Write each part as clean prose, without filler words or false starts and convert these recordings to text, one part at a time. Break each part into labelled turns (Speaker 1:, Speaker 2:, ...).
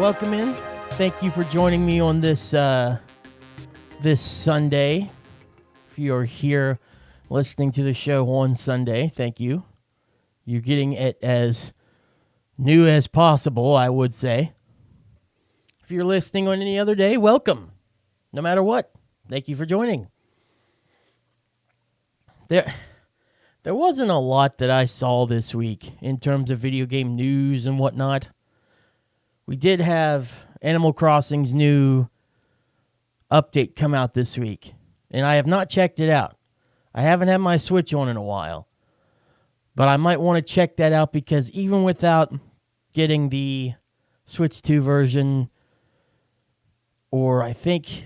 Speaker 1: welcome in. Thank you for joining me on this this Sunday. If you're here listening to the show on Sunday, thank you. You're getting it as new as possible, I would say. If you're listening on any other day, welcome. No matter what, thank you for joining. There wasn't a lot that I saw this week in terms of video game news and whatnot. We did have Animal Crossing's new update come out this week, and I have not checked it out. I haven't had my Switch on in a while, but I might want to check that out because even without getting the Switch 2 version, or I think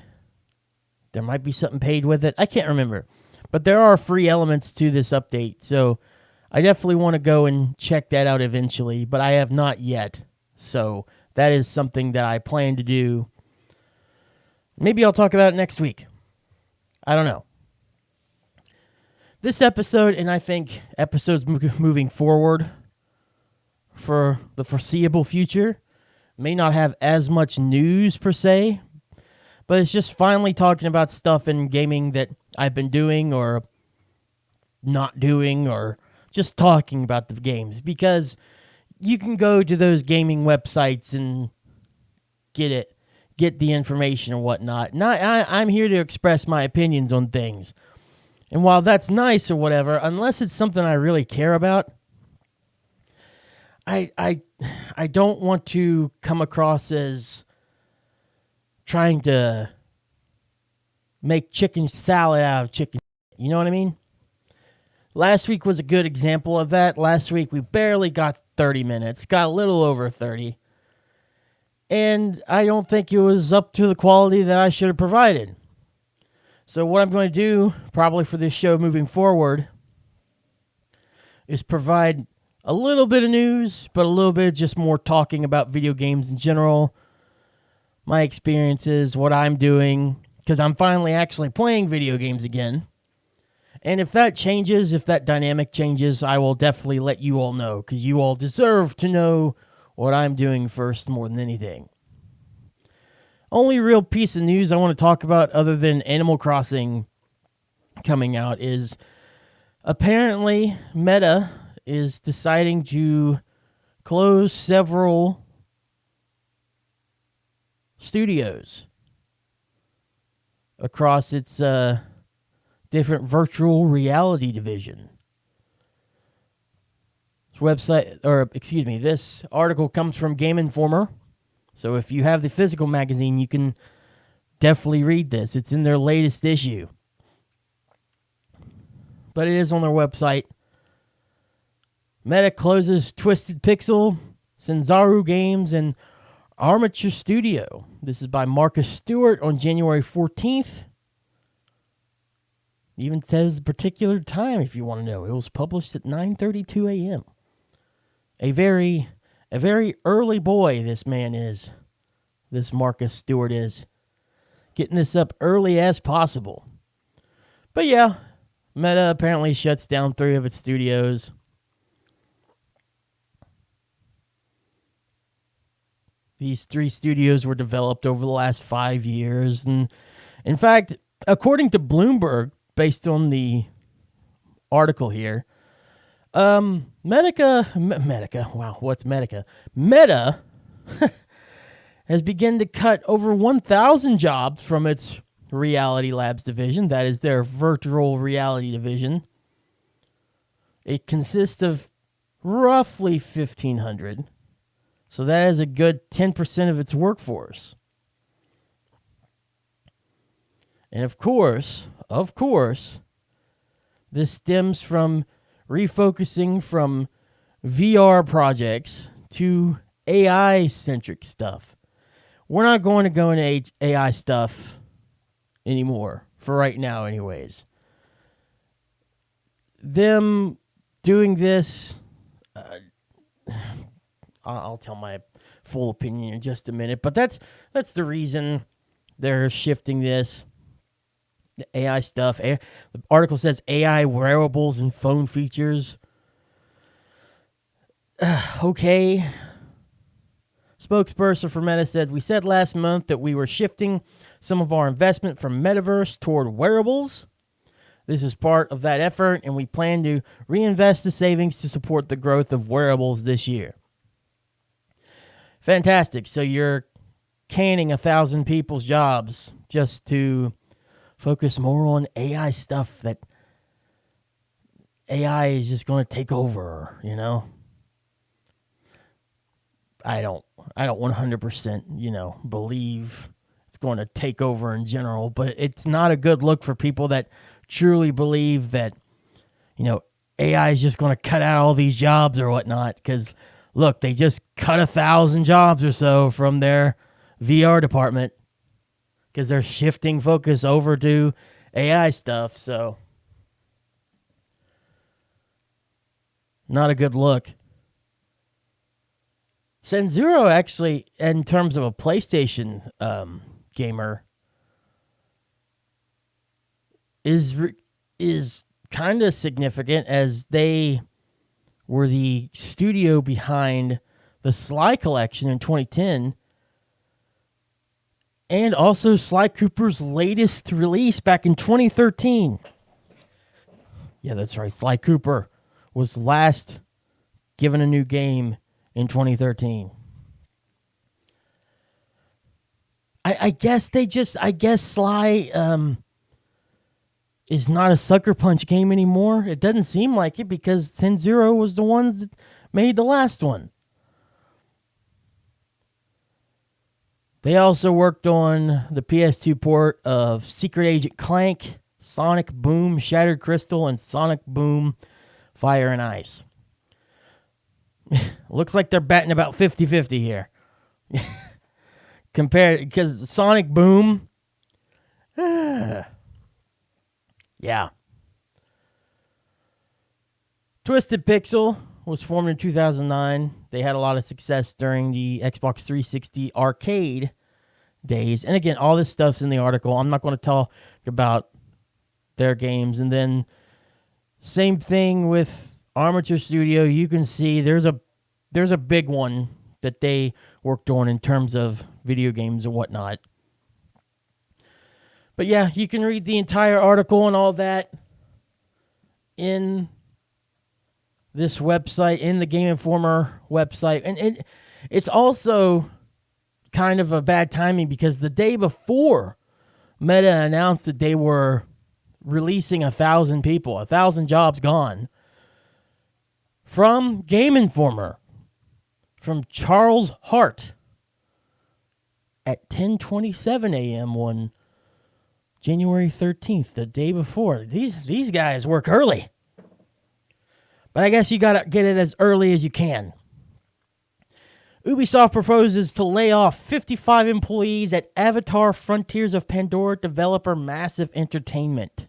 Speaker 1: there might be something paid with it, I can't remember. But there are free elements to this update, so I definitely want to go and check that out eventually, but I have not yet. So that is something that I plan to do. Maybe I'll talk about it next week. I don't know. This episode, and I think episodes moving forward for the foreseeable future, may not have as much news per se, but it's just finally talking about stuff in gaming that I've been doing or not doing, or just talking about the games, because you can go to those gaming websites and get the information and whatnot. And I'm here to express my opinions on things. And while that's nice or whatever, unless it's something I really care about, I don't want to come across as trying to make chicken salad out of chicken. You know what I mean? Last week was a good example of that. Last week we barely got 30 minutes, got a little over 30. And I don't think it was up to the quality that I should have provided. So what I'm going to do, probably for this show moving forward, is provide a little bit of news, but a little bit just more talking about video games in general, my experiences, what I'm doing, because I'm finally actually playing video games again. And if that changes, if that dynamic changes, I will definitely let you all know, because you all deserve to know what I'm doing first more than anything. Only real piece of news I want to talk about other than Animal Crossing coming out is apparently Meta is deciding to close several studios across its different virtual reality division. This article comes from Game Informer. So if you have the physical magazine, you can definitely read this. It's in their latest issue. But it is on their website. Meta closes Twisted Pixel, Sanzaru Games, and Armature Studio. This is by Marcus Stewart on January 14th. It even says the particular time if you want to know. It was published at 9:32 a.m. A very early boy this man is. This Marcus Stewart is. Getting this up early as possible. But yeah, Meta apparently shuts down 3 of its studios. These 3 studios were developed over the last 5 years. And in fact, according to Bloomberg, based on the article here, Meta has begun to cut over 1,000 jobs from its Reality Labs division. That is their virtual reality division. It consists of roughly 1,500. So that is a good 10% of its workforce. And of course, this stems from refocusing from VR projects to AI-centric stuff. We're not going to go into AI stuff anymore, for right now anyways. Them doing this, I'll tell my full opinion in just a minute, but that's the reason they're shifting this. The AI stuff. The article says AI wearables and phone features. Okay. spokesperson for Meta said, "We said last month that we were shifting some of our investment from metaverse toward wearables. This is part of that effort, and we plan to reinvest the savings to support the growth of wearables this year." Fantastic. So you're canning 1,000 people's jobs just to focus more on AI stuff that AI is just going to take over, you know? I don't 100%, believe it's going to take over in general, but it's not a good look for people that truly believe that, AI is just going to cut out all these jobs or whatnot. Because, look, they just cut 1,000 jobs or so from their VR department because they're shifting focus over to AI stuff. So, not a good look. Senzuro actually, in terms of a PlayStation gamer, is kind of significant, as they were the studio behind the Sly Collection in 2010, and also Sly Cooper's latest release back in 2013. Yeah, that's right. Sly Cooper was last given a new game in 2013. I guess Sly is not a Sucker Punch game anymore. It doesn't seem like it, because Senzuro was the ones that made the last one. They also worked on the PS2 port of Secret Agent Clank, Sonic Boom Shattered Crystal, and Sonic Boom Fire and Ice. Looks like they're batting about 50-50 here. Because Sonic Boom, yeah. Twisted Pixel was formed in 2009. They had a lot of success during the Xbox 360 arcade days. And again, all this stuff's in the article. I'm not going to talk about their games. And then same thing with Armature Studio. You can see there's a big one that they worked on in terms of video games and whatnot. But yeah, you can read the entire article and all that in this website, in the Game Informer website. And it's also kind of a bad timing, because the day before Meta announced that they were releasing 1,000 people, 1,000 jobs gone, from Game Informer, from Charles Hart, at 10:27 a.m. on January 13th, the day before. These guys work early. But I guess you got to get it as early as you can. Ubisoft proposes to lay off 55 employees at Avatar Frontiers of Pandora developer Massive Entertainment.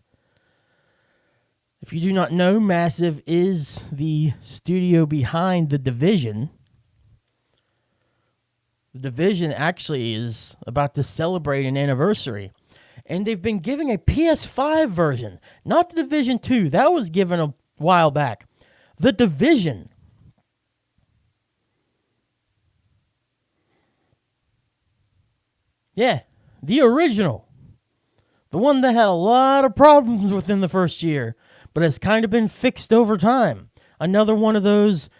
Speaker 1: If you do not know, Massive is the studio behind The Division. The Division actually is about to celebrate an anniversary. And they've been giving a PS5 version. Not The Division 2. That was given a while back. The Division. Yeah, the original. The one that had a lot of problems within the first year, but has kind of been fixed over time. Another one of those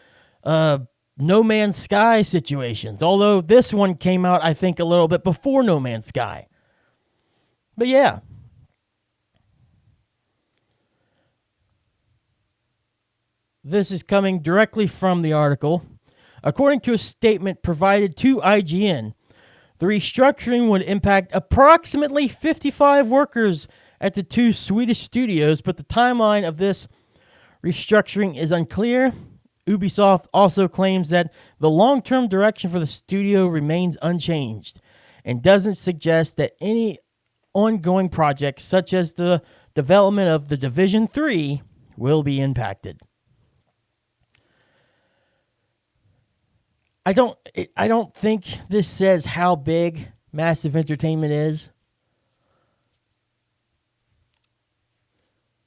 Speaker 1: No Man's Sky situations. Although this one came out, I think, a little bit before No Man's Sky. But yeah. This is coming directly from the article. According to a statement provided to IGN, the restructuring would impact approximately 55 workers at the two Swedish studios, but the timeline of this restructuring is unclear. Ubisoft also claims that the long-term direction for the studio remains unchanged and doesn't suggest that any ongoing projects, such as the development of The Division 3, will be impacted. I don't think this says how big Massive Entertainment is.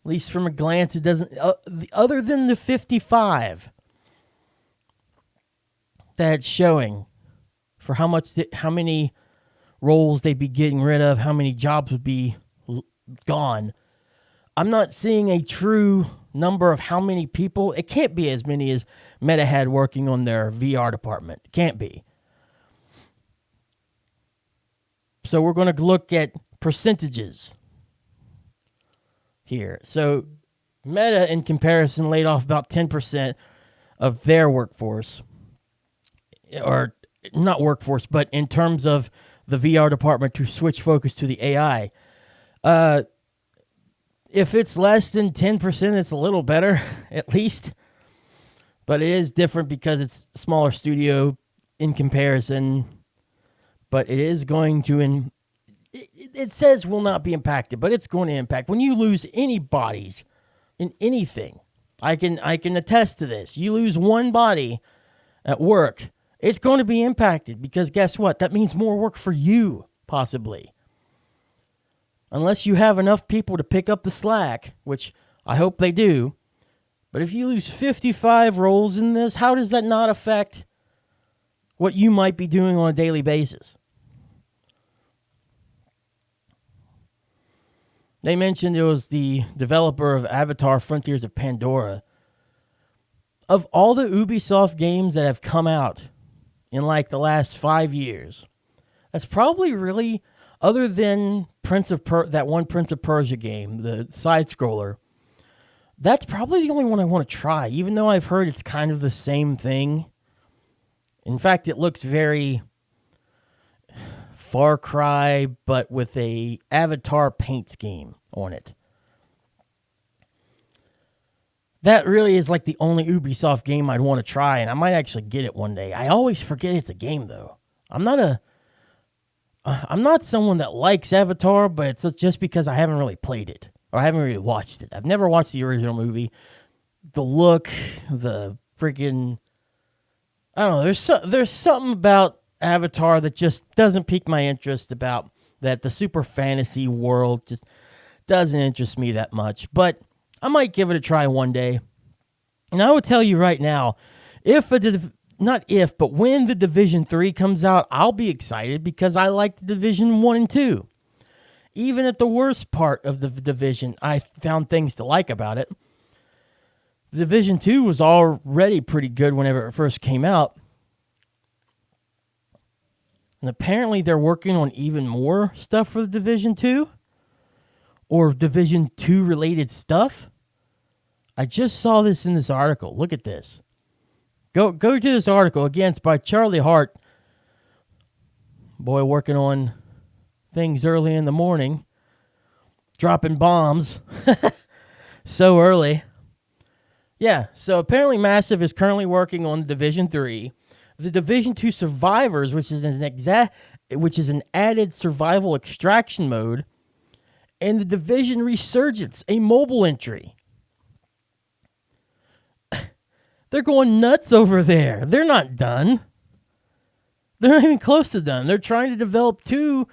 Speaker 1: At least from a glance, it doesn't. Other than the 55 that's showing for how many roles they'd be getting rid of, how many jobs would be gone. I'm not seeing a true number of how many people. It can't be as many as Meta had working on their VR department. It can't be. So we're going to look at percentages here. So Meta, in comparison, laid off about 10% of their workforce. Or not workforce, but in terms of the VR department to switch focus to the AI. If it's less than 10%, it's a little better, at least. But it is different because it's a smaller studio in comparison. But it is going to, it says will not be impacted, but it's going to impact. When you lose any bodies in anything, I can attest to this. You lose one body at work, it's going to be impacted because guess what? That means more work for you, possibly. Unless you have enough people to pick up the slack, which I hope they do. But if you lose 55 roles in this, how does that not affect what you might be doing on a daily basis? They mentioned it was the developer of Avatar Frontiers of Pandora. Of all the Ubisoft games that have come out in like the last 5 years, that's probably really, other than that one Prince of Persia game, the side-scroller, that's probably the only one I want to try, even though I've heard it's kind of the same thing. In fact, it looks very Far Cry, but with a Avatar paint scheme on it. That really is like the only Ubisoft game I'd want to try, and I might actually get it one day. I always forget it's a game, though. I'm not someone that likes Avatar, but it's just because I haven't really played it, or I haven't really watched it. I've never watched the original movie. The look, the freaking, I don't know, there's something about Avatar that just doesn't pique my interest, about that the super fantasy world just doesn't interest me that much. But I might give it a try one day. And I will tell you right now, but when the Division 3 comes out, I'll be excited because I like the Division 1 and 2. Even at the worst part of the Division, I found things to like about it. The Division 2 was already pretty good whenever it first came out. And apparently they're working on even more stuff for the Division 2. Or Division 2 related stuff. I just saw this in this article. Look at this. Go to this article. Again, it's by Charlie Hart. Boy working on things early in the morning. Dropping bombs. So early. Yeah, so apparently Massive is currently working on Division 3. The Division 2 Survivors, which is an added survival extraction mode. And the Division Resurgence, a mobile entry. They're going nuts over there. They're not done. They're not even close to done. They're trying to develop 2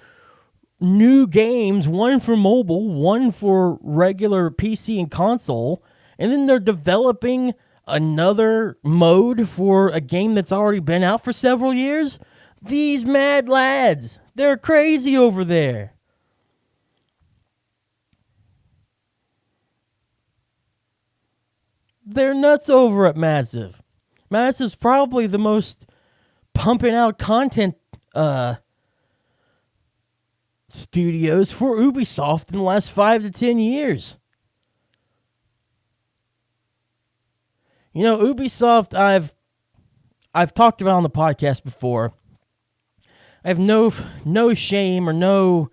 Speaker 1: new games, one for mobile, one for regular PC and console, and then they're developing another mode for a game that's already been out for several years. These mad lads, they're crazy over there. They're nuts over at Massive. Massive's probably the most pumping out content studios for Ubisoft in the last 5 to 10 years. You know, Ubisoft, I've talked about on the podcast before. I have no shame or no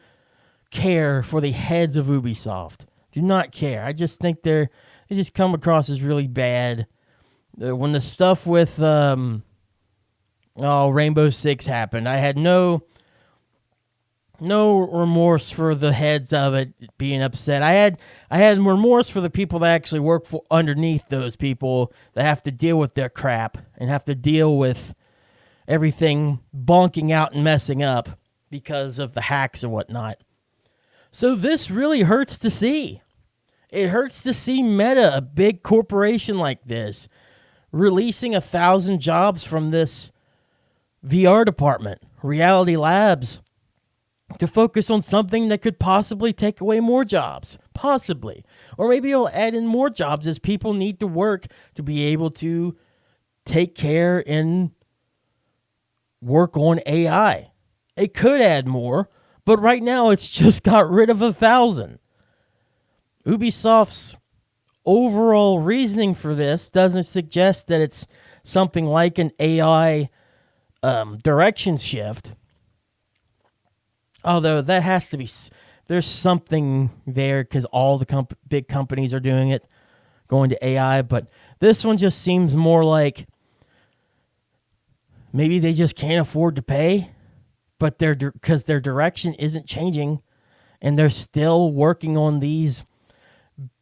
Speaker 1: care for the heads of Ubisoft. Do not care. I just think they just come across as really bad. When the stuff with Rainbow Six happened, I had no remorse for the heads of it being upset. I had remorse for the people that actually work for underneath those people that have to deal with their crap and have to deal with everything bonking out and messing up because of the hacks and whatnot. So this really hurts to see. It hurts to see Meta, a big corporation like this, releasing 1,000 jobs from this VR department, Reality Labs, to focus on something that could possibly take away more jobs. Possibly. Or maybe it'll add in more jobs as people need to work to be able to take care and work on AI. It could add more, but right now it's just got rid of 1,000. Ubisoft's overall reasoning for this doesn't suggest that it's something like an AI direction shift. Although that has to be, there's something there because all the big companies are doing it, going to AI. But this one just seems more like maybe they just can't afford to pay, but because their direction isn't changing, and they're still working on these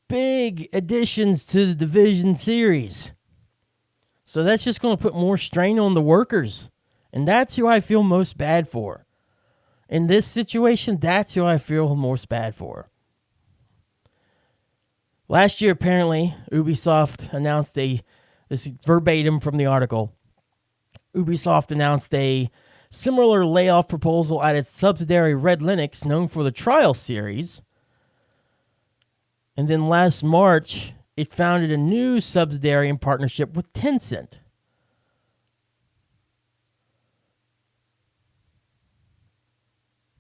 Speaker 1: big additions to the Division series. So that's just going to put more strain on the workers. And that's who I feel most bad for. In this situation, that's who I feel most bad for. Last year, apparently, Ubisoft announced this is verbatim from the article, Ubisoft announced a similar layoff proposal at its subsidiary Red Linux, known for the Trial series. And then last March, it founded a new subsidiary in partnership with Tencent.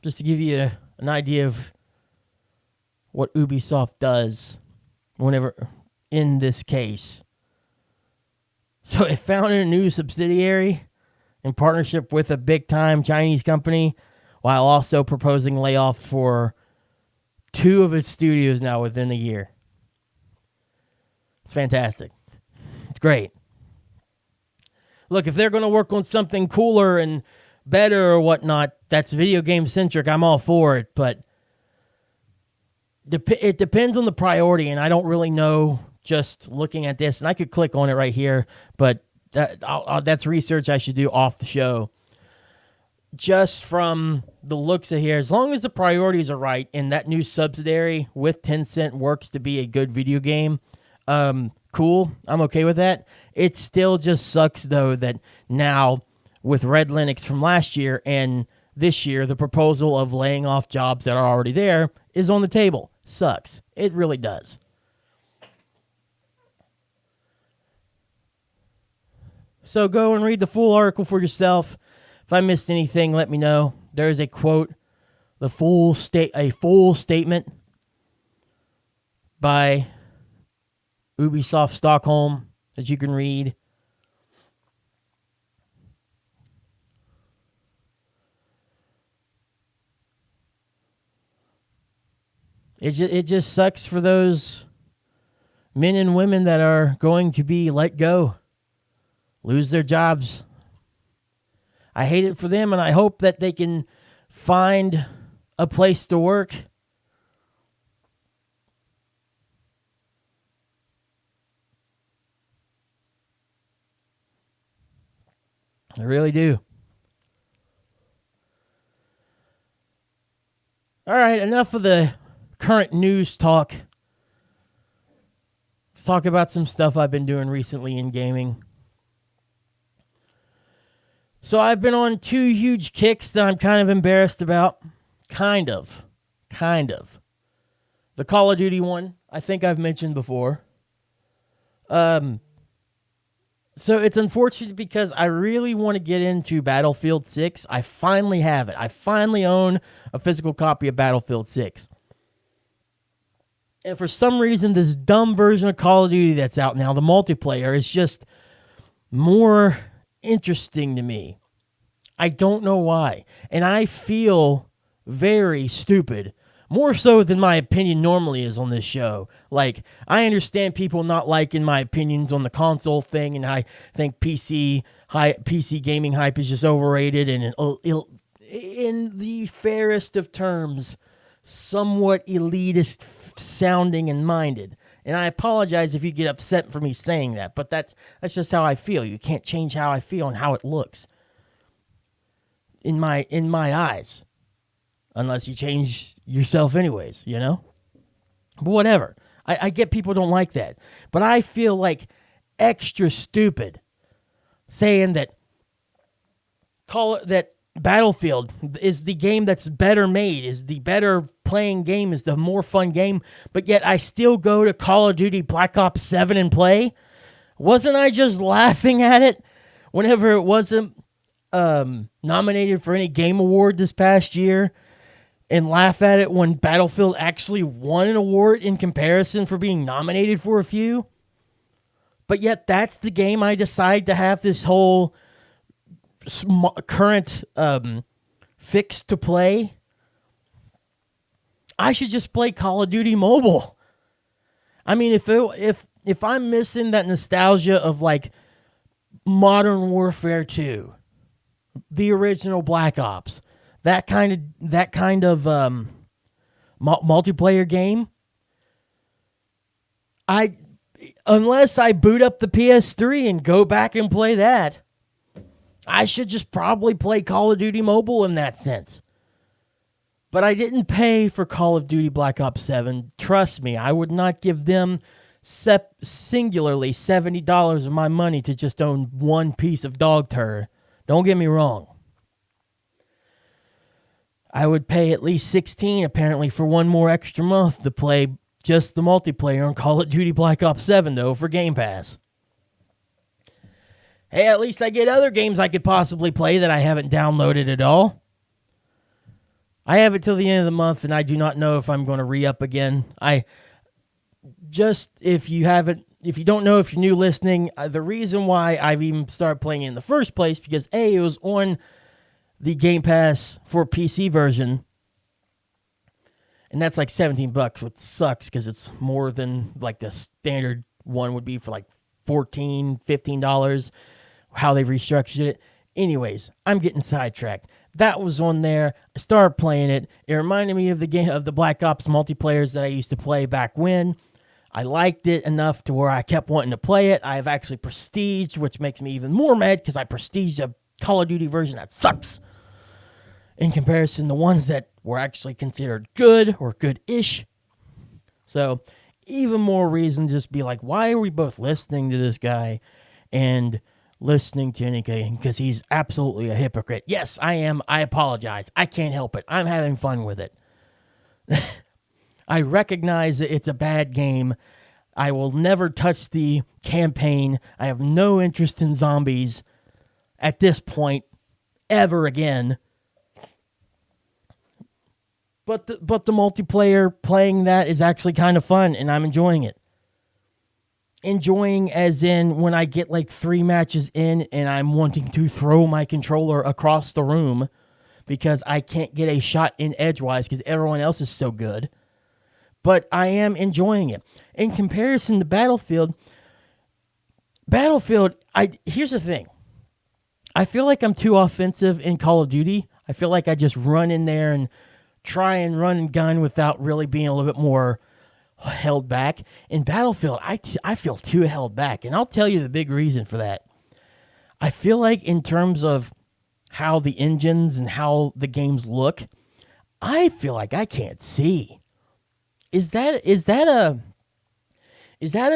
Speaker 1: Just to give you an idea of what Ubisoft does whenever in this case. So it founded a new subsidiary in partnership with a big-time Chinese company while also proposing layoff for 2 of its studios now within a year. It's fantastic. It's great. Look, if they're going to work on something cooler and better or whatnot, that's video game centric, I'm all for it, but it depends on the priority, and I don't really know just looking at this, and I could click on it right here, but that's research I should do off the show. Just from the looks of here, as long as the priorities are right and that new subsidiary with Tencent works to be a good video game, cool, I'm okay with that. It still just sucks, though, that now with Red Linux from last year and this year, the proposal of laying off jobs that are already there is on the table. Sucks. It really does. So go and read the full article for yourself. If I missed anything, let me know. There is a quote, a full statement by Ubisoft Stockholm that you can read. It just sucks for those men and women that are going to be let go, lose their jobs. I hate it for them, and I hope that they can find a place to work. I really do. All right, enough of the current news talk. Let's talk about some stuff I've been doing recently in gaming. So I've been on 2 huge kicks that I'm kind of embarrassed about. Kind of. The Call of Duty one, I think I've mentioned before. So it's unfortunate because I really want to get into Battlefield 6. I finally have it. I finally own a physical copy of Battlefield 6. And for some reason, this dumb version of Call of Duty that's out now, the multiplayer, is just more interesting to me. I don't know why. And I feel very stupid. More so than my opinion normally is on this show. Like, I understand people not liking my opinions on the console thing, and I think PC gaming hype is just overrated and in the fairest of terms, somewhat elitist sounding and minded. And I apologize if you get upset for me saying that, but that's just how I feel. You can't change how I feel and how it looks in my eyes, unless you change yourself anyways, you know? But whatever. I get people don't like that, but I feel like extra stupid saying that that Battlefield is the game that's better made, is the better playing game, is the more fun game, but yet I still go to Call of Duty Black Ops 7 and play? Wasn't I just laughing at it whenever it wasn't nominated for any game award this past year, and laugh at it when Battlefield actually won an award in comparison for being nominated for a few? But yet that's the game I decide to have this whole current fix to play. I should just play Call of Duty Mobile. I mean, if I'm missing that nostalgia of like Modern Warfare 2, the original Black Ops, that kind of multiplayer game, unless I boot up the PS3 and go back and play that, I should just probably play Call of Duty Mobile in that sense. But I didn't pay for Call of Duty Black Ops 7. Trust me, I would not give them singularly $70 of my money to just own one piece of dog turd. Don't get me wrong. I would pay at least $16 apparently for one more extra month to play just the multiplayer on Call of Duty Black Ops 7, though, for Game Pass. Hey, at least I get other games I could possibly play that I haven't downloaded at all. I have it till the end of the month, and I do not know if I'm going to re-up again. If you don't know, if you're new listening, the reason why I've even started playing it in the first place, because A, it was on the Game Pass for PC version, and that's like $17, which sucks because it's more than like the standard one would be for like $14, $15, how they've restructured it. Anyways, I'm getting sidetracked. That was on there. I started playing it. It reminded me of the game of the Black Ops multiplayers that I used to play back when. I liked it enough to where I kept wanting to play it. I've actually prestiged, which makes me even more mad because I prestiged a Call of Duty version that sucks in comparison to ones that were actually considered good or good-ish. So even more reason to just be like, why are we both listening to this guy and listening to Nikkei? Because he's absolutely a hypocrite. Yes, I am. I apologize. I can't help it. I'm having fun with it. I recognize that it's a bad game. I will never touch the campaign. I have no interest in zombies at this point ever again. But the multiplayer playing that is actually kind of fun, and I'm enjoying it. Enjoying as in when I get like 3 matches in and I'm wanting to throw my controller across the room because I can't get a shot in edgewise because everyone else is so good. But I am enjoying it. In comparison to Battlefield, here's the thing. I feel like I'm too offensive in Call of Duty. I feel like I just run in there and try and run and gun without really being a little bit more held back. In Battlefield, I feel too held back. And I'll tell you the big reason for that. I feel like in terms of how the engines and how the games look, I feel like I can't see. Is that a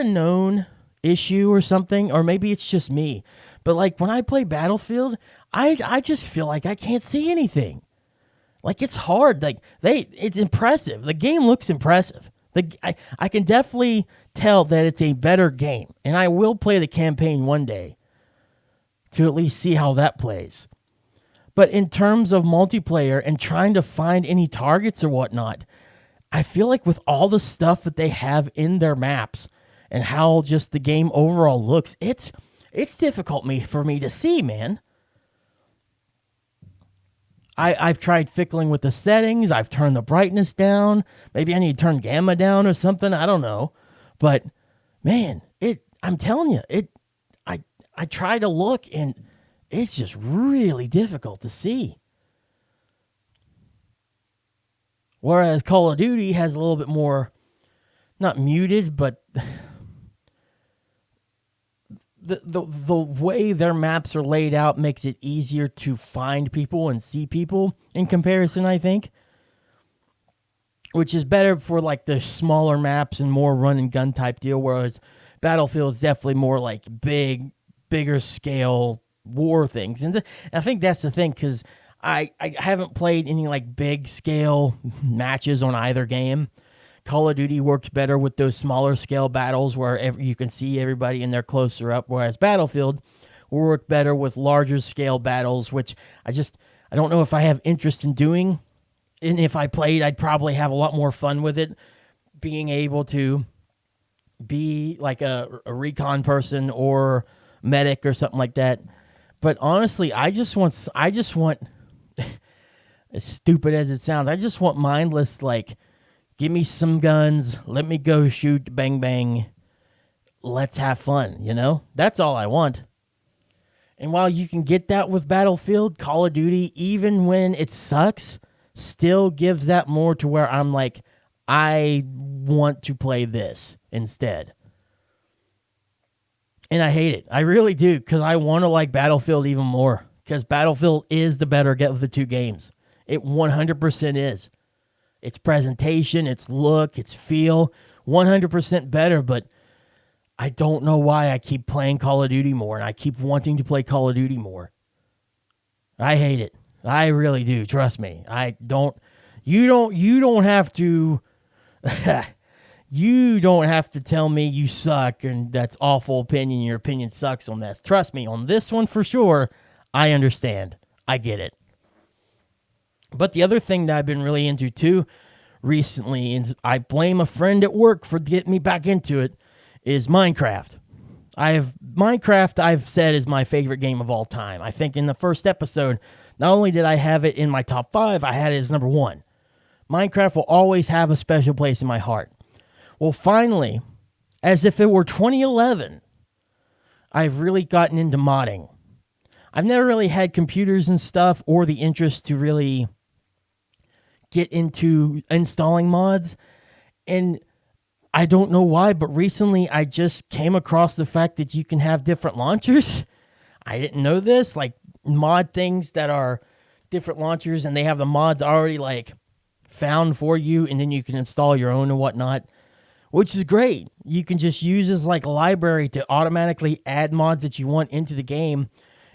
Speaker 1: known issue or something? Or maybe it's just me. But like when I play Battlefield, I just feel like I can't see anything. Like it's hard. Like it's impressive. The game looks impressive. I can definitely tell that it's a better game. And I will play the campaign one day to at least see how that plays. But in terms of multiplayer and trying to find any targets or whatnot, I feel like with all the stuff that they have in their maps and how just the game overall looks, it's difficult for me to see, man. I've tried fickling with the settings. I've turned the brightness down. Maybe I need to turn gamma down or something. I don't know. But, man, I'm telling you, I try to look, and it's just really difficult to see. Whereas Call of Duty has a little bit more, not muted, but the way their maps are laid out makes it easier to find people and see people in comparison, I think. Which is better for like the smaller maps and more run and gun type deal, whereas Battlefield is definitely more like bigger scale war things. And I think that's the thing, because I haven't played any like big scale matches on either game. Call of Duty works better with those smaller scale battles where you can see everybody and they're closer up, whereas Battlefield will work better with larger scale battles, which I don't know if I have interest in doing. And if I played, I'd probably have a lot more fun with it, being able to be like a recon person or medic or something like that. But honestly, I just want as stupid as it sounds, I just want mindless, like, give me some guns, let me go shoot, bang, bang, let's have fun, you know? That's all I want. And while you can get that with Battlefield, Call of Duty, even when it sucks, still gives that more to where I'm like, I want to play this instead. And I hate it. I really do, because I want to like Battlefield even more, because Battlefield is the better of the two games. It 100% is. Its presentation, its look, its feel, 100% better, but I don't know why I keep playing Call of Duty more, and I keep wanting to play Call of Duty more. I hate it. I really do. Trust me. You don't have to you don't have to tell me you suck and that's awful opinion. Your opinion sucks on this. Trust me, on this one for sure, I understand. I get it. But the other thing that I've been really into too recently, and I blame a friend at work for getting me back into it, is Minecraft. Minecraft, I've said, is my favorite game of all time. I think in the first episode, not only did I have it in my top 5, I had it as number 1. Minecraft will always have a special place in my heart. Well, finally, as if it were 2011, I've really gotten into modding. I've never really had computers and stuff or the interest to really get into installing mods. And I don't know why, but recently I just came across the fact that you can have different launchers. I didn't know this, like mod things that are different launchers, and they have the mods already like found for you, and then you can install your own and whatnot, which is great. You can just use as like a library to automatically add mods that you want into the game,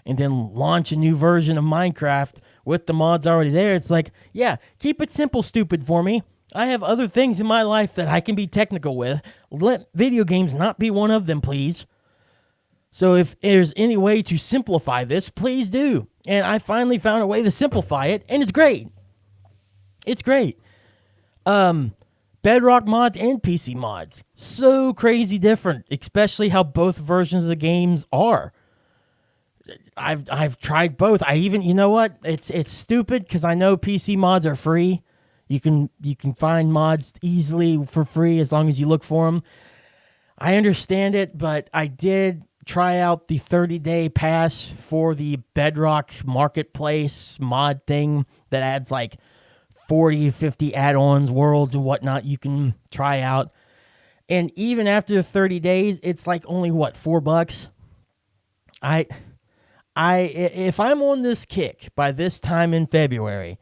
Speaker 1: and then launch a new version of Minecraft with the mods already there. It's like, yeah, keep it simple, stupid, for me. I have other things in my life that I can be technical with. Let video games not be one of them, please. So if there's any way to simplify this, please do. And I finally found a way to simplify it, and it's great. It's great. Bedrock mods and PC mods. So crazy different, especially how both versions of the games are. I've tried both. I even, you know what? It's stupid because I know PC mods are free. You can find mods easily for free as long as you look for them. I understand it, but I did try out the 30-day pass for the Bedrock Marketplace mod thing that adds like 40 to 50 add-ons, worlds, and whatnot you can try out. And even after the 30 days, it's like only, what, $4? If I'm on this kick by this time in February,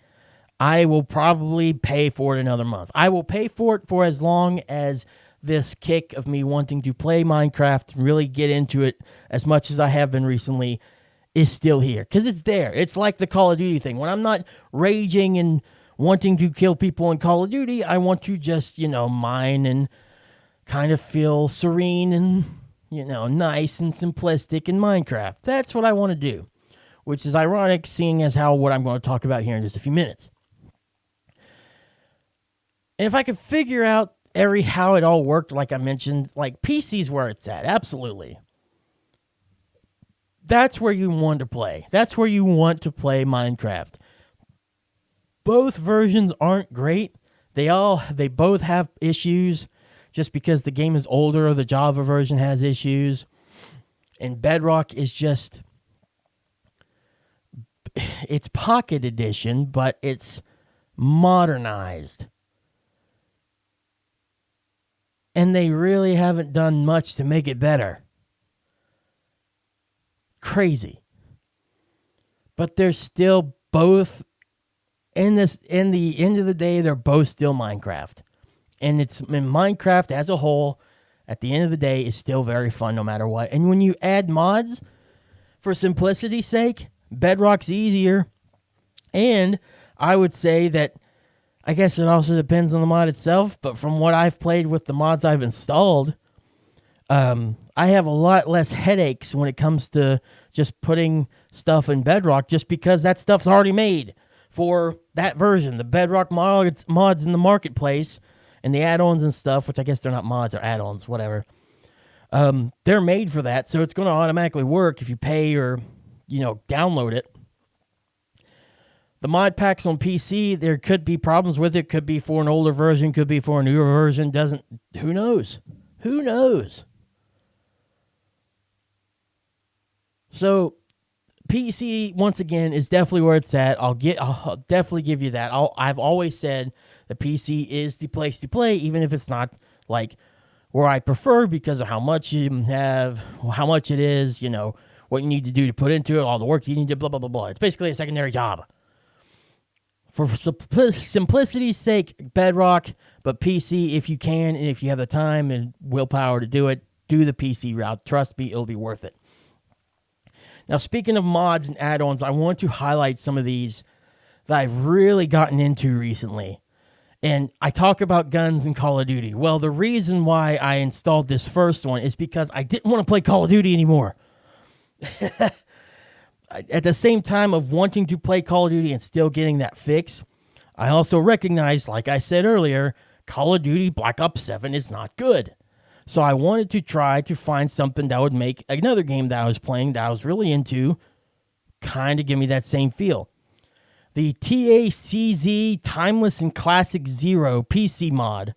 Speaker 1: I will probably pay for it another month. I will pay for it for as long as this kick of me wanting to play Minecraft and really get into it as much as I have been recently is still here. Because it's there. It's like the Call of Duty thing. When I'm not raging and wanting to kill people in Call of Duty, I want to just, mine and kind of feel serene and, nice and simplistic in Minecraft. That's what I want to do, which is ironic seeing as how what I'm going to talk about here in just a few minutes. And if I could figure out how it all worked, like I mentioned, like PC's where it's at, absolutely. That's where you want to play. That's where you want to play Minecraft. Both versions aren't great. They both have issues. Just because the game is older, the Java version has issues. And Bedrock is just, it's Pocket Edition, but it's modernized. And they really haven't done much to make it better. Crazy. But they're still both, in the end of the day, they're both still Minecraft. And Minecraft as a whole, at the end of the day, is still very fun no matter what. And when you add mods, for simplicity's sake, Bedrock's easier. And I would say that, I guess it also depends on the mod itself, but from what I've played with the mods I've installed, I have a lot less headaches when it comes to just putting stuff in Bedrock, just because that stuff's already made for that version. The Bedrock mods in the marketplace and the add-ons and stuff, which I guess they're not mods or add-ons, whatever. They're made for that, so it's going to automatically work if you pay or, download it. The mod packs on PC, there could be problems with it. Could be for an older version, could be for a newer version. Who knows? Who knows? So, PC, once again, is definitely where it's at. I'll definitely give you that. I've always said the PC is the place to play, even if it's not like where I prefer, because of how much you have, how much it is, what you need to do to put into it, all the work you need to blah, blah, blah, blah. It's basically a secondary job. For simplicity's sake, Bedrock, but PC, if you can, and if you have the time and willpower to do it, do the PC route. Trust me, it'll be worth it. Now, speaking of mods and add-ons, I want to highlight some of these that I've really gotten into recently. And I talk about guns in Call of Duty. Well, the reason why I installed this first one is because I didn't want to play Call of Duty anymore. At the same time of wanting to play Call of Duty and still getting that fix, I also recognize, like I said earlier, Call of Duty Black Ops 7 is not good. So I wanted to try to find something that would make another game that I was playing that I was really into kind of give me that same feel. The TACZ Timeless and Classic Zero PC mod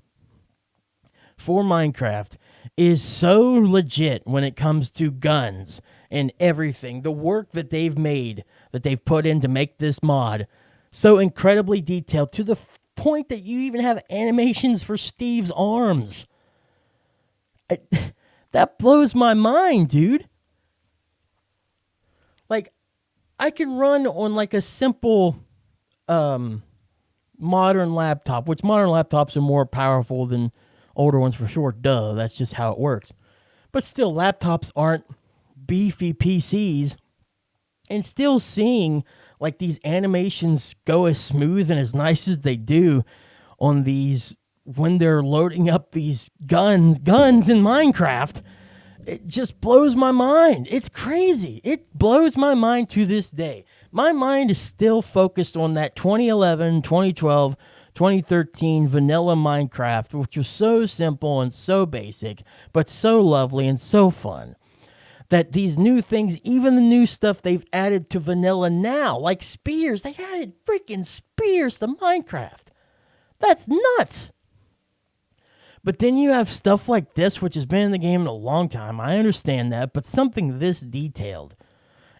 Speaker 1: for Minecraft is so legit when it comes to guns and everything. The work that they've made, that they've put in to make this mod, so incredibly detailed to the point that you even have animations for Steve's arms. That blows my mind, dude. Like, I can run on like a simple modern laptop, which modern laptops are more powerful than older ones for sure. Duh, that's just how it works. But still, laptops aren't beefy PCs, and still seeing like these animations go as smooth and as nice as they do on these when they're loading up these guns in Minecraft, it just blows my mind. It's crazy. It blows my mind to this day. My mind is still focused on that 2011, 2012, 2013 vanilla Minecraft, which was so simple and so basic, but so lovely and so fun. That these new things, even the new stuff they've added to vanilla now, like spears, they added freaking spears to Minecraft. That's nuts. But then you have stuff like this, which has been in the game in a long time. I understand that, but something this detailed.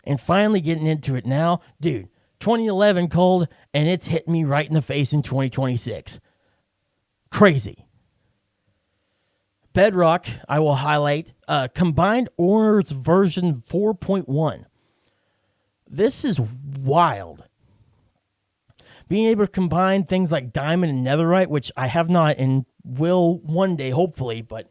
Speaker 1: And finally getting into it now, dude, 2011 cold, and it's hitting me right in the face in 2026. Crazy. Bedrock, I will highlight, Combined Ores version 4.1. This is wild. Being able to combine things like diamond and netherite, which I have not and will one day, hopefully, but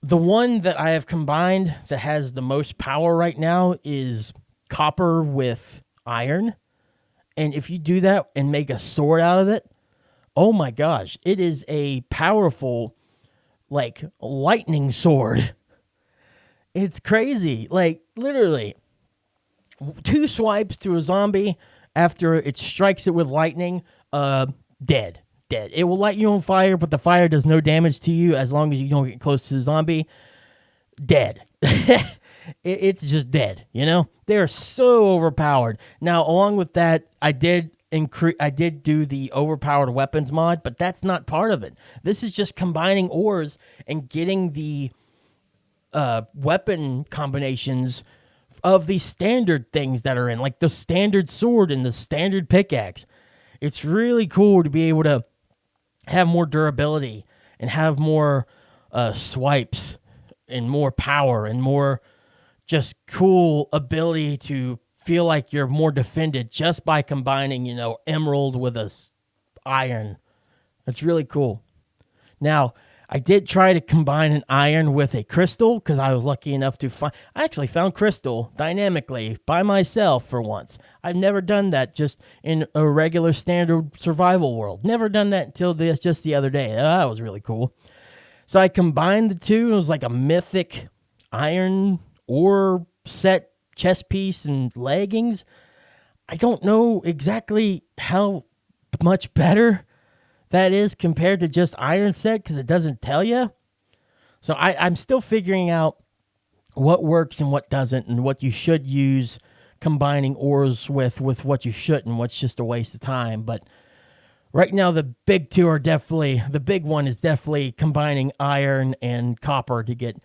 Speaker 1: the one that I have combined that has the most power right now is copper with iron. And if you do that and make a sword out of it, oh my gosh, it is a powerful, like, lightning sword. It's crazy. Like, literally, 2 swipes to a zombie after it strikes it with lightning, dead. It will light you on fire, but the fire does no damage to you as long as you don't get close to the zombie. Dead. It's just dead, They are so overpowered. Now, along with that, I did do the overpowered weapons mod, but that's not part of it. This is just combining ores and getting the weapon combinations of the standard things that are in, like the standard sword and the standard pickaxe. It's really cool to be able to have more durability and have more swipes and more power and more just cool ability to feel like you're more defended just by combining, emerald with iron. It's really cool. Now, I did try to combine an iron with a crystal because I was lucky enough to find. I actually found crystal dynamically by myself for once. I've never done that just in a regular standard survival world. Never done that until just the other day. That was really cool. So I combined the two. It was like a mythic iron ore set chest piece and leggings. I don't know exactly how much better that is compared to just iron set because it doesn't tell you. So I'm still figuring out what works and what doesn't and what you should use combining ores with what you shouldn't, what's just a waste of time. But right now the big two are definitely, the big one is definitely combining iron and copper to get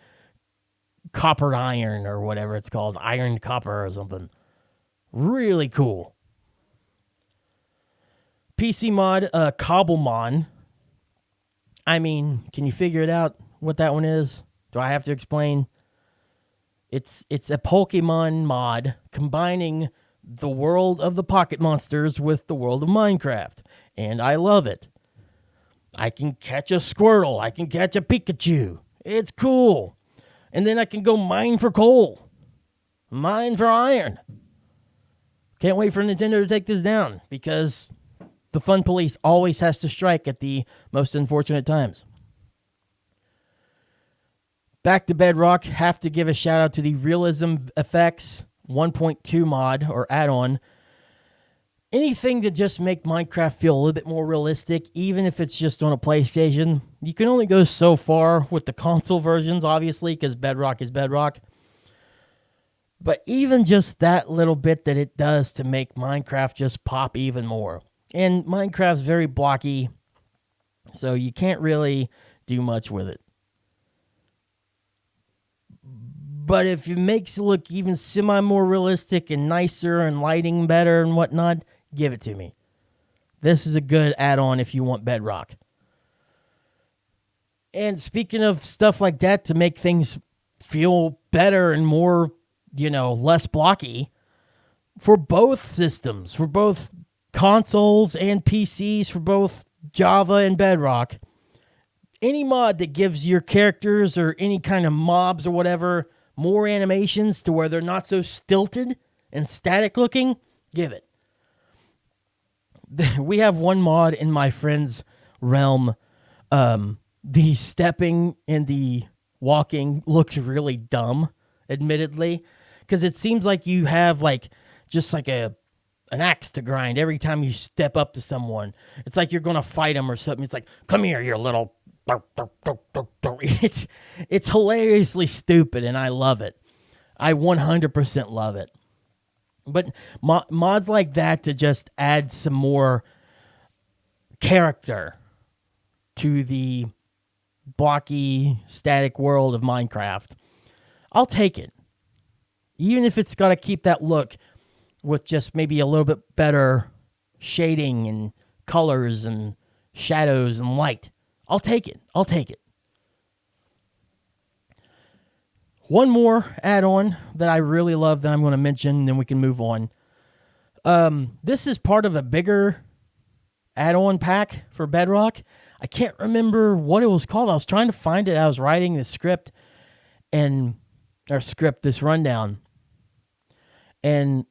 Speaker 1: coppered iron or whatever it's called, iron copper or something. Really cool. PC mod, Cobblemon. I mean, can you figure it out what that one is? Do I have to explain? It's a Pokemon mod combining the world of the Pocket Monsters with the world of Minecraft, and I love it. I can catch a Squirtle. I can catch a Pikachu. It's cool. And then I can go mine for coal. Mine for iron. Can't wait for Nintendo to take this down because the fun police always has to strike at the most unfortunate times. Back to Bedrock, have to give a shout out to the Realism Effects 1.2 mod or add-on. Anything to just make Minecraft feel a little bit more realistic, even if it's just on a PlayStation. You can only go so far with the console versions, obviously, because Bedrock is Bedrock. But even just that little bit that it does to make Minecraft just pop even more. And Minecraft's very blocky, so you can't really do much with it. But if it makes it look even semi-more realistic and nicer and lighting better and whatnot, give it to me. This is a good add-on if you want Bedrock. And speaking of stuff like that to make things feel better and more, less blocky, for both systems, for both consoles and PCs, for both Java and Bedrock, any mod that gives your characters or any kind of mobs or whatever more animations to where they're not so stilted and static looking, give it. We have one mod in my friend's realm. The stepping and the walking looks really dumb, admittedly, because it seems like you have just an axe to grind every time you step up to someone. It's like you're going to fight them or something. It's like, come here, you little... It's hilariously stupid, and I love it. I 100% love it. But mods like that to just add some more character to the blocky, static world of Minecraft, I'll take it. Even if it's got to keep that look with just maybe a little bit better shading and colors and shadows and light. I'll take it. I'll take it. One more add-on that I really love that I'm going to mention, then we can move on. This is part of a bigger add-on pack for Bedrock. I can't remember what it was called. I was trying to find it. I was writing the script this rundown. And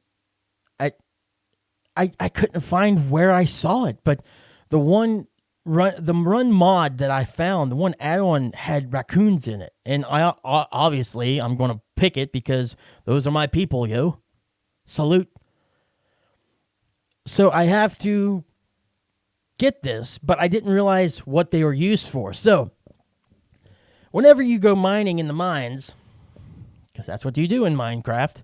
Speaker 1: I couldn't find where I saw it, but the run mod that I found, the one add-on had raccoons in it. And obviously I'm going to pick it because those are my people, yo. Salute. So I have to get this, but I didn't realize what they were used for. So whenever you go mining in the mines, because that's what you do in Minecraft,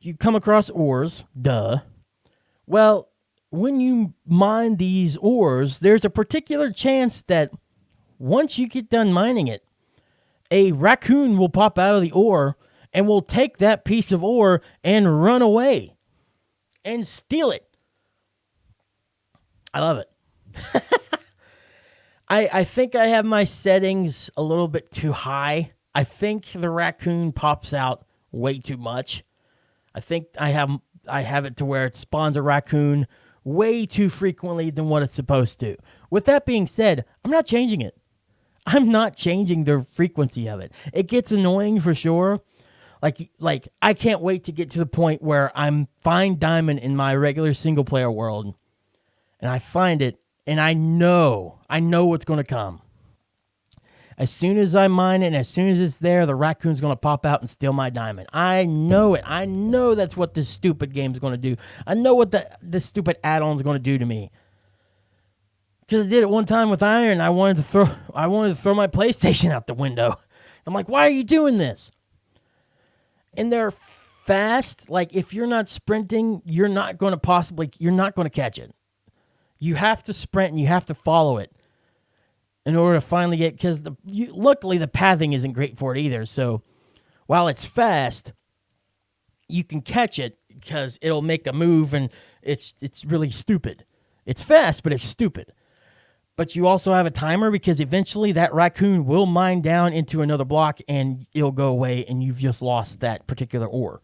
Speaker 1: you come across ores, duh. Well, when you mine these ores, there's a particular chance that once you get done mining it, a raccoon will pop out of the ore and will take that piece of ore and run away and steal it. I love it. I think I have my settings a little bit too high. I think the raccoon pops out way too much. I think I have it to where it spawns a raccoon way too frequently than what it's supposed to. With that being said, I'm not changing it. I'm not changing the frequency of it. It gets annoying for sure. Like I can't wait to get to the point where I'm find diamond in my regular single player world, and I find it, and I know what's going to come. As soon as I mine it, and as soon as it's there, the raccoon's going to pop out and steal my diamond. I know it. I know that's what this stupid game's going to do. I know what this stupid add-on's going to do to me. Because I did it one time with Iron. I wanted to throw my PlayStation out the window. I'm like, why are you doing this? And they're fast. Like, if you're not sprinting, you're not going to catch it. You have to sprint and you have to follow it in order to finally get, because luckily the pathing isn't great for it either. So while it's fast, you can catch it because it'll make a move, and it's really stupid. It's fast, but it's stupid. But you also have a timer, because eventually that raccoon will mine down into another block and it'll go away, and you've just lost that particular ore.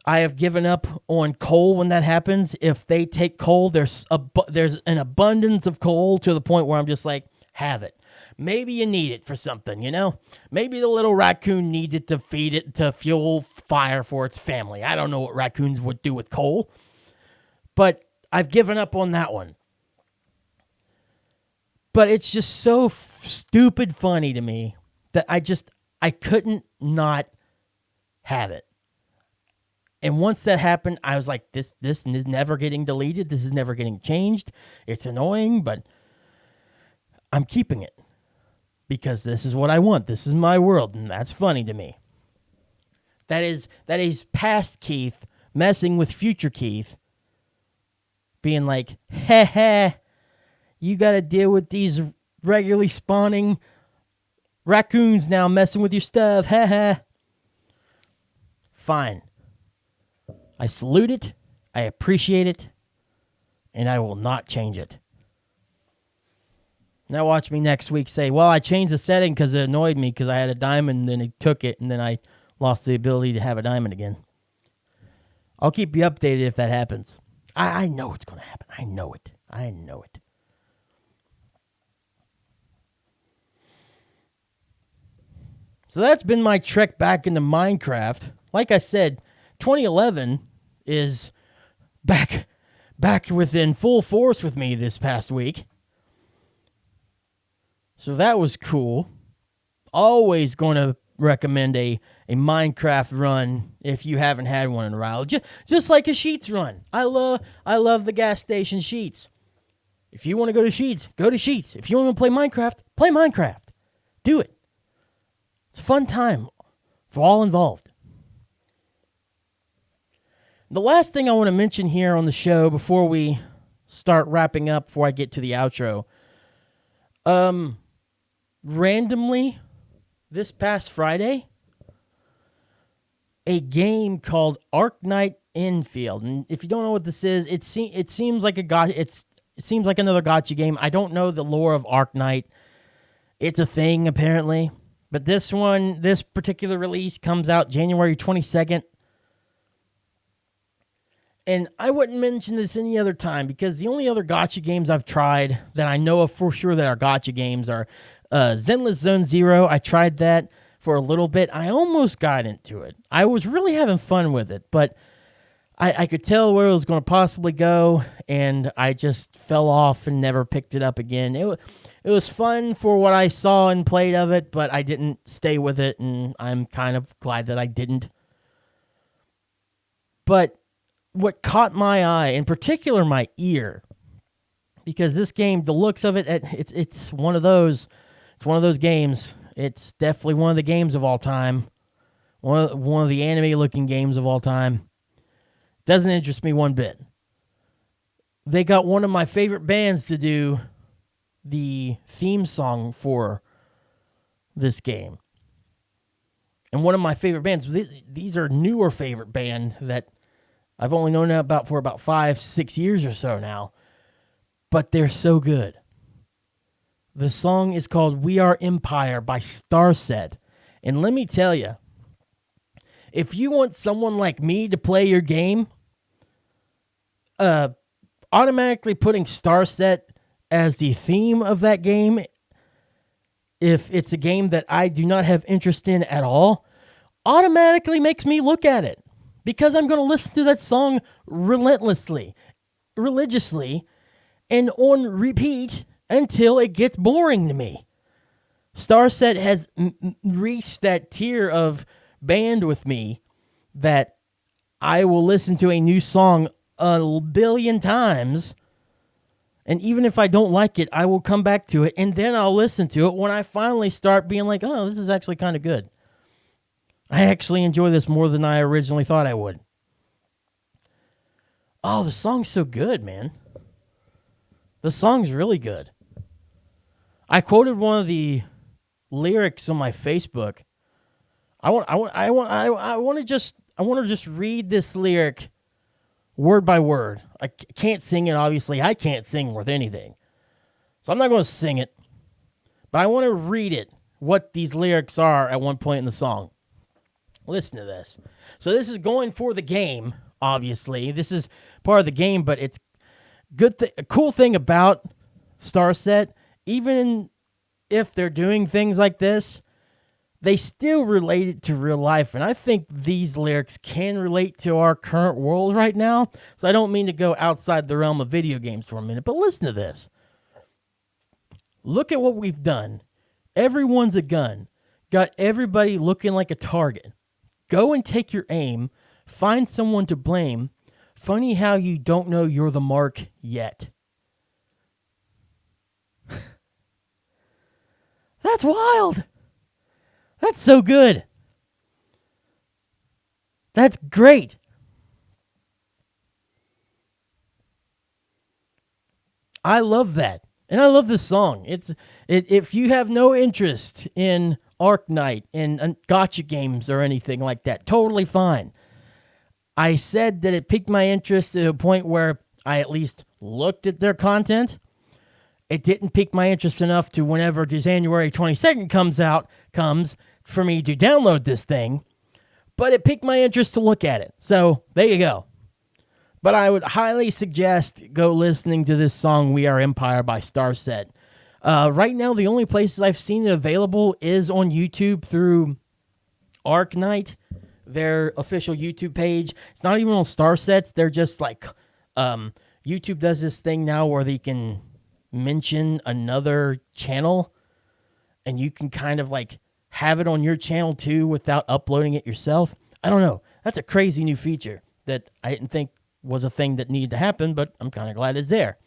Speaker 1: I have given up on coal when that happens. If they take coal, there's an abundance of coal to the point where I'm just like, have it. Maybe you need it for something, you know? Maybe the little raccoon needs it to feed it, to fuel fire for its family. I don't know what raccoons would do with coal. But I've given up on that one. But it's just so stupid funny to me that I couldn't not have it. And once that happened, I was like, this is never getting deleted. This is never getting changed. It's annoying, but I'm keeping it because this is what I want. This is my world, and that's funny to me. That is past Keith messing with future Keith, being like, heh heh, you got to deal with these regularly spawning raccoons now messing with your stuff, heh heh. Fine. I salute it, I appreciate it, and I will not change it. Now watch me next week say, well, I changed the setting because it annoyed me because I had a diamond, and then he took it, and then I lost the ability to have a diamond again. I'll keep you updated if that happens. I know it's going to happen. I know it. So that's been my trek back into Minecraft. Like I said, 2011 is back within full force with me this past week. So that was cool. Always going to recommend a Minecraft run if you haven't had one in a while. Just like a Sheets run. I love the gas station Sheets. If you want to go to Sheets, go to Sheets. If you want to play Minecraft. Do it. It's a fun time for all involved. The last thing I want to mention here on the show before we start wrapping up, before I get to the outro, randomly this past Friday, a game called Arknight Infield. And if you don't know what this is, it seems like it seems like another gotcha game. I don't know the lore of Arknight. It's a thing apparently, but this particular release comes out January 22nd. And I wouldn't mention this any other time because the only other gotcha games I've tried that I know of for sure that are gotcha games are Zenless Zone Zero. I tried that for a little bit. I almost got into it. I was really having fun with it, but I could tell where it was going to possibly go, and I just fell off and never picked it up again. It was fun for what I saw and played of it, but I didn't stay with it, and I'm kind of glad that I didn't. But what caught my eye, in particular my ear, because this game, the looks of it, it's one of those games. It's definitely one of the games of all time. One of the anime-looking games of all time. Doesn't interest me one bit. They got one of my favorite bands to do the theme song for this game. And one of my favorite bands, these are newer favorite band that I've only known about for about 5-6 years or so now, but they're so good. The song is called We Are Empire by Starset. And let me tell you, if you want someone like me to play your game, automatically putting Star Set as the theme of that game, if it's a game that I do not have interest in at all, automatically makes me look at it because I'm going to listen to that song religiously, and on repeat until it gets boring to me. Star Set has reached that tier of band with me that I will listen to a new song a billion times, and even if I don't like it, I will come back to it, and then I'll listen to it when I finally start being like, oh, this is actually kind of good. I actually enjoy this more than I originally thought I would. Oh, the song's so good, man. The song's really good. I quoted one of the lyrics on my Facebook. I want to just read this lyric word by word. I can't sing it, obviously. I can't sing worth anything. So I'm not going to sing it. But I want to read it, what these lyrics are at one point in the song. Listen to this. So this is going for the game, obviously. This is part of the game, but it's a cool thing about Star Set, even if they're doing things like this, they still relate it to real life, and I think these lyrics can relate to our current world right now, so I don't mean to go outside the realm of video games for a minute, but listen to this. Look at what we've done. Everyone's a gun. Got everybody looking like a target. Go and take your aim. Find someone to blame. Funny how you don't know you're the mark yet. That's wild. That's so good. That's great. I love that. And I love this song. If you have no interest in Arknight and gotcha games or anything like that, totally fine. I said that it piqued my interest to a point where I at least looked at their content. It didn't pique my interest enough to whenever January 22nd comes for me to download this thing, but it piqued my interest to look at it. So there you go. But I would highly suggest go listening to this song, We Are Empire by Star Set. Right now, the only places I've seen it available is on YouTube through Arknight, their official YouTube page. It's not even on Star Set's. They're just like, YouTube does this thing now where they can mention another channel, and you can kind of like have it on your channel too without uploading it yourself. I don't know. That's a crazy new feature that I didn't think was a thing that needed to happen, but I'm kind of glad it's there.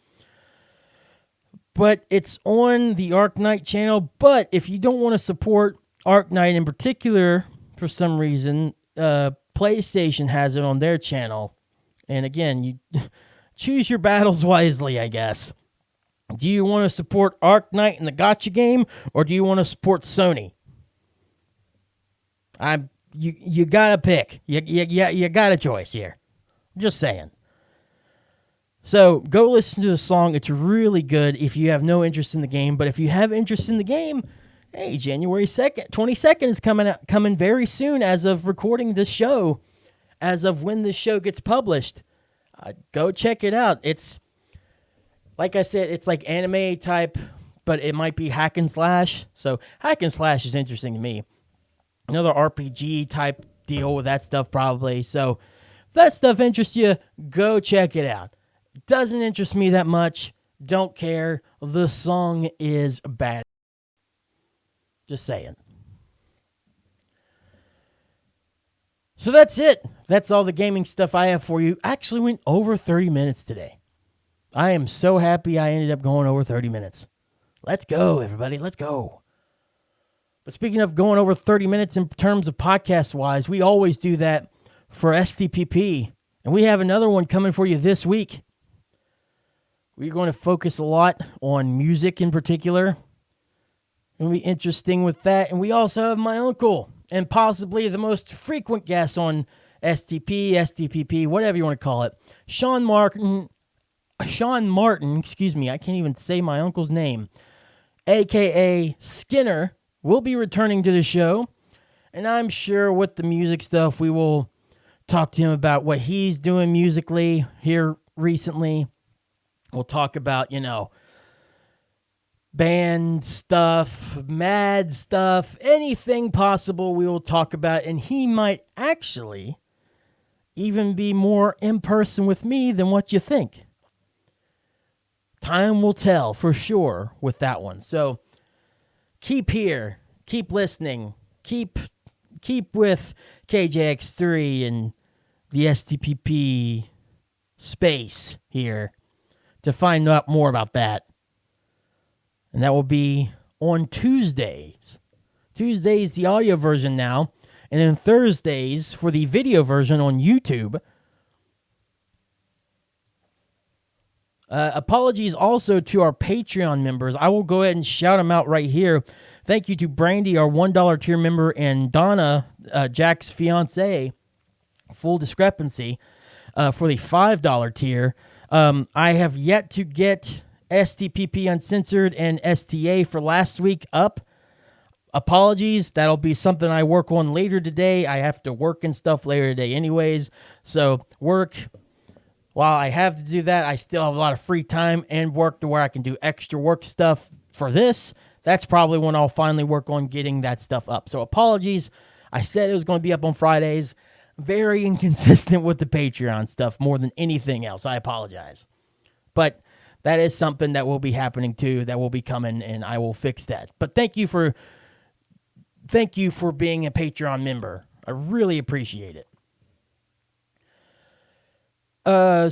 Speaker 1: But it's on the Arknight channel. But if you don't want to support Arknight in particular for some reason, PlayStation has it on their channel. And again, you choose your battles wisely, I guess. Do you want to support Arknight in the gotcha game, or do you want to support Sony? You got to pick. You got a choice here. I'm just saying. So go listen to the song. It's really good if you have no interest in the game. But if you have interest in the game, hey, January 22nd is coming very soon as of recording this show, as of when this show gets published. Go check it out. It's, like I said, it's like anime type, but it might be hack and slash. So hack and slash is interesting to me. Another RPG type deal with that stuff probably. So if that stuff interests you, go check it out. Doesn't interest me that much. Don't care. The song is bad. Just saying. So that's it. That's all the gaming stuff I have for you. Actually went over 30 minutes today. I am so happy I ended up going over 30 minutes. Let's go, everybody. Let's go. But speaking of going over 30 minutes in terms of podcast-wise, we always do that for STPP. And we have another one coming for you this week. We're going to focus a lot on music in particular. It'll be interesting with that. And we also have my uncle, and possibly the most frequent guest on STPP, whatever you want to call it, Sean Martin, I can't even say my uncle's name, a.k.a. Skinner, will be returning to the show. And I'm sure with the music stuff, we will talk to him about what he's doing musically here recently. We'll talk about, band stuff, mad stuff, anything possible we will talk about. And he might actually even be more in person with me than what you think. Time will tell for sure with that one. So keep here, keep listening, keep with KJX3 and the STPP space here to find out more about that. And that will be on Tuesdays. Tuesdays, the audio version now. And then Thursdays for the video version on YouTube. Apologies also to our Patreon members. I will go ahead and shout them out right here. Thank you to Brandy, our $1 tier member, and Donna, Jack's fiance. Full discrepancy for the $5 tier. I have yet to get STPP Uncensored and STA for last week up. Apologies. That'll be something I work on later today. I have to work and stuff later today anyways. So work. While I have to do that, I still have a lot of free time and work to where I can do extra work stuff for this. That's probably when I'll finally work on getting that stuff up. So apologies. I said it was going to be up on Fridays. Very inconsistent with the Patreon stuff more than anything else. I apologize. But that is something that will be happening too, that will be coming, and I will fix that. But thank you for being a Patreon member. I really appreciate it.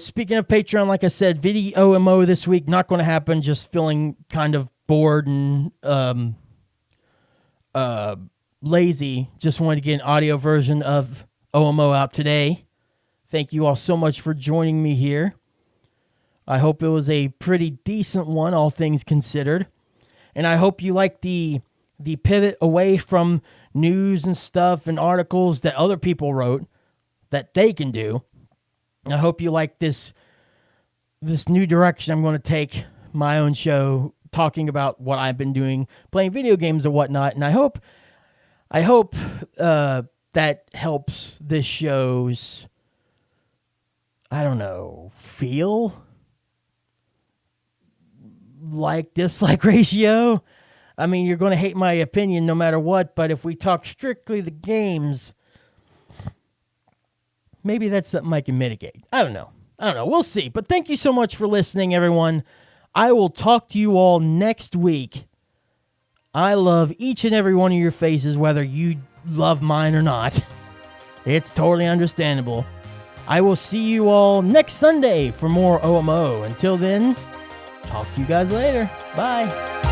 Speaker 1: Speaking of Patreon, like I said, video OMO this week, not going to happen. Just feeling kind of bored and lazy. Just wanted to get an audio version of OMO out today. Thank you all so much for joining me here. I hope it was a pretty decent one, all things considered. And I hope you like the pivot away from news and stuff and articles that other people wrote that they can do. I hope you like this new direction I'm going to take my own show, talking about what I've been doing, playing video games and whatnot. And I hope that helps this show's, feel like dislike ratio. I mean, you're going to hate my opinion no matter what, but if we talk strictly the games, maybe that's something I can mitigate. I don't know. We'll see. But thank you so much for listening, everyone. I will talk to you all next week. I love each and every one of your faces, whether you love mine or not. It's totally understandable. I will see you all next Sunday for more OMO. Until then, talk to you guys later. Bye.